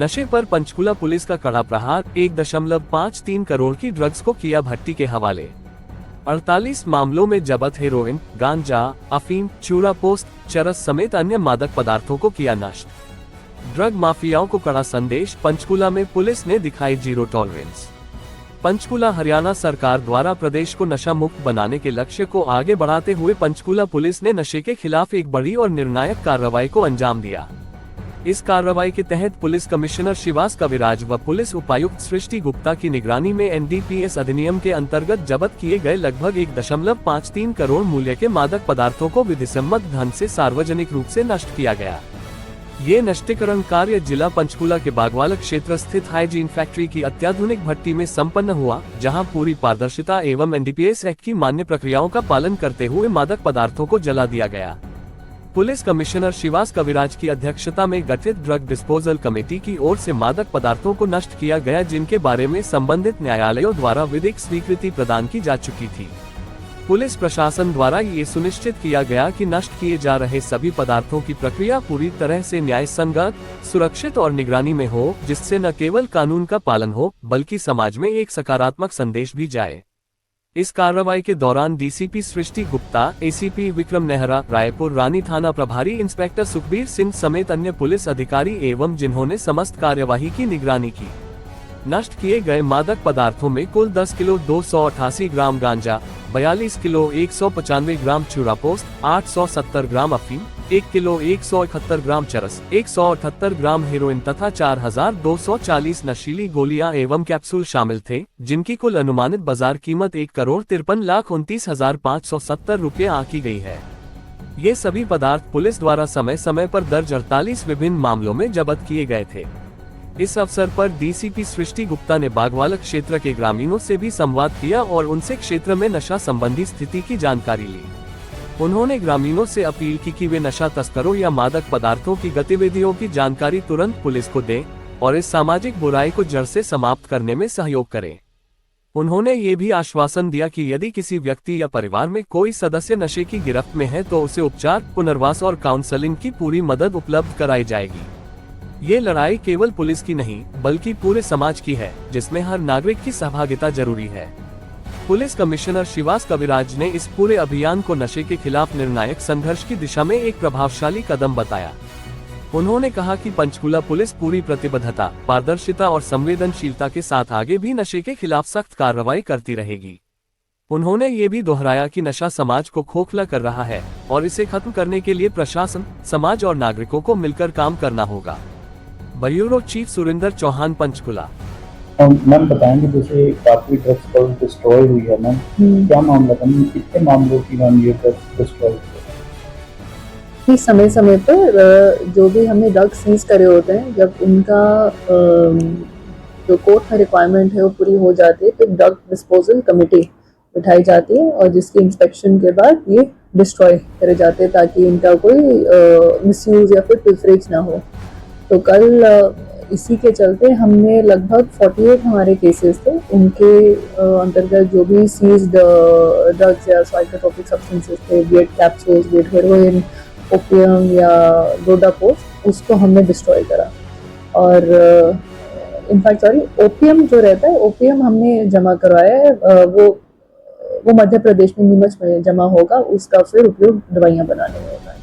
नशे पर पंचकुला पुलिस का कड़ा प्रहार, 1.53 करोड़ की ड्रग्स को किया भट्टी के हवाले। 48 मामलों में जब्त हेरोइन, गांजा, अफीम, चूरा पोस्त, चरस समेत अन्य मादक पदार्थों को किया नष्ट। ड्रग माफियाओं को कड़ा संदेश, पंचकुला में पुलिस ने दिखाई जीरो टॉलरेंस। पंचकुला हरियाणा सरकार द्वारा प्रदेश को नशा मुक्त बनाने के लक्ष्य को आगे बढ़ाते हुए पंचकुला पुलिस ने नशे के खिलाफ एक बड़ी और निर्णायक कार्रवाई को अंजाम दिया। इस कार्रवाई के तहत पुलिस कमिश्नर शिवास कविराज व पुलिस उपायुक्त सृष्टि गुप्ता की निगरानी में एनडीपीएस अधिनियम के अंतर्गत जब्त किए गए लगभग 1.53 करोड़ मूल्य के मादक पदार्थों को विधिसम्मत ढंग से सार्वजनिक रूप से नष्ट किया गया। ये नष्टीकरण कार्य जिला पंचकुला के बागवाला क्षेत्र स्थित हाइजीन फैक्ट्री की अत्याधुनिक भट्टी में संपन्न हुआ, जहां पूरी पारदर्शिता एवं एनडीपीएस एक्ट की मान्य प्रक्रियाओं का पालन करते हुए मादक पदार्थों को जला दिया गया। पुलिस कमिश्नर शिवास कविराज की अध्यक्षता में गठित ड्रग डिस्पोजल कमेटी की ओर से मादक पदार्थों को नष्ट किया गया, जिनके बारे में संबंधित न्यायालयों द्वारा विधिक स्वीकृति प्रदान की जा चुकी थी। पुलिस प्रशासन द्वारा ये सुनिश्चित किया गया कि नष्ट किए जा रहे सभी पदार्थों की प्रक्रिया पूरी तरह से न्याय संगत, सुरक्षित और निगरानी में हो, जिससे न केवल कानून का पालन हो बल्कि समाज में एक सकारात्मक संदेश भी जाए। इस कार्रवाई के दौरान डीसीपी सृष्टि गुप्ता, एसीपी विक्रम नेहरा, रायपुर रानी थाना प्रभारी इंस्पेक्टर सुखबीर सिंह समेत अन्य पुलिस अधिकारी एवं जिन्होंने समस्त कार्यवाही की निगरानी की। नष्ट किए गए मादक पदार्थों में कुल 10 किलो 288 ग्राम गांजा, 42 किलो 195 ग्राम चूरा पोस्त, 870 ग्राम अफीम, 1 किलो 171 ग्राम चरस, 178 ग्राम हेरोइन तथा 4240 नशीली गोलियां एवं कैप्सूल शामिल थे, जिनकी कुल अनुमानित बाजार कीमत 1,53,29,570 रुपये आंकी गई है। ये सभी पदार्थ पुलिस द्वारा समय समय पर दर्ज 48 विभिन्न मामलों में जब्त किए गए थे। इस अवसर पर डीसीपी सृष्टि गुप्ता ने बागवाला क्षेत्र के ग्रामीणों से भी संवाद किया और उनसे क्षेत्र में नशा संबंधी स्थिति की जानकारी ली। उन्होंने ग्रामीणों से अपील की कि वे नशा तस्करों या मादक पदार्थों की गतिविधियों की जानकारी तुरंत पुलिस को दें और इस सामाजिक बुराई को जड़ से समाप्त करने में सहयोग करें। उन्होंने ये भी आश्वासन दिया कि यदि किसी व्यक्ति या परिवार में कोई सदस्य नशे की गिरफ्त में है तो उसे उपचार, पुनर्वास और काउंसलिंग की पूरी मदद उपलब्ध कराई जाएगी। ये लड़ाई केवल पुलिस की नहीं बल्कि पूरे समाज की है, जिसमें हर नागरिक की सहभागिता जरूरी है। पुलिस कमिश्नर शिवास कविराज ने इस पूरे अभियान को नशे के खिलाफ निर्णायक संघर्ष की दिशा में एक प्रभावशाली कदम बताया। उन्होंने कहा कि पंचकुला पुलिस पूरी प्रतिबद्धता, पारदर्शिता और संवेदनशीलता के साथ आगे भी नशे के खिलाफ सख्त कार्रवाई करती रहेगी। उन्होंने ये भी दोहराया कि नशा समाज को खोखला कर रहा है और इसे खत्म करने के लिए प्रशासन, समाज और नागरिकों को मिलकर काम करना होगा। Bureau chief Surendra Chauhan, Panchkula. Ma'am बताएंगे, जैसे काफी ड्रग्स पर डिस्ट्रॉय हुई है मैम, क्या मामला था, कितने मामलों की मैम ये ड्रग्स डिस्ट्रॉय हुई? समय समय पर जो भी हमने ड्रग्स सीज करे होते हैं, जब उनका जो कोर्ट का रिक्वायरमेंट है वो पूरी हो जाती है तो ड्रग डिस्पोजल कमेटी बिठाई जाती है और जिसकी इंस्पेक्शन के बाद ये डिस्ट्रॉय करे जाते हैं ताकि इनका कोई मिसयूज या फिर पिल्फरेज ना हो। तो कल इसी के चलते हमने लगभग 48 हमारे केसेस थे, उनके अंतर्गत जो भी सीज्ड ड्रग्स या साइकोट्रोपिक सब्सटेंसेस थे, weight capsules, weight heroin, opium या डोडा पोस्ट, उसको हमने डिस्ट्रॉय करा। और इनफैक्ट ओपियम जो रहता है, ओपियम हमने जमा करवाया है, वो मध्य प्रदेश में नीमच में जमा होगा, उसका फिर उपयोग दवाइयाँ बनाने में होगा।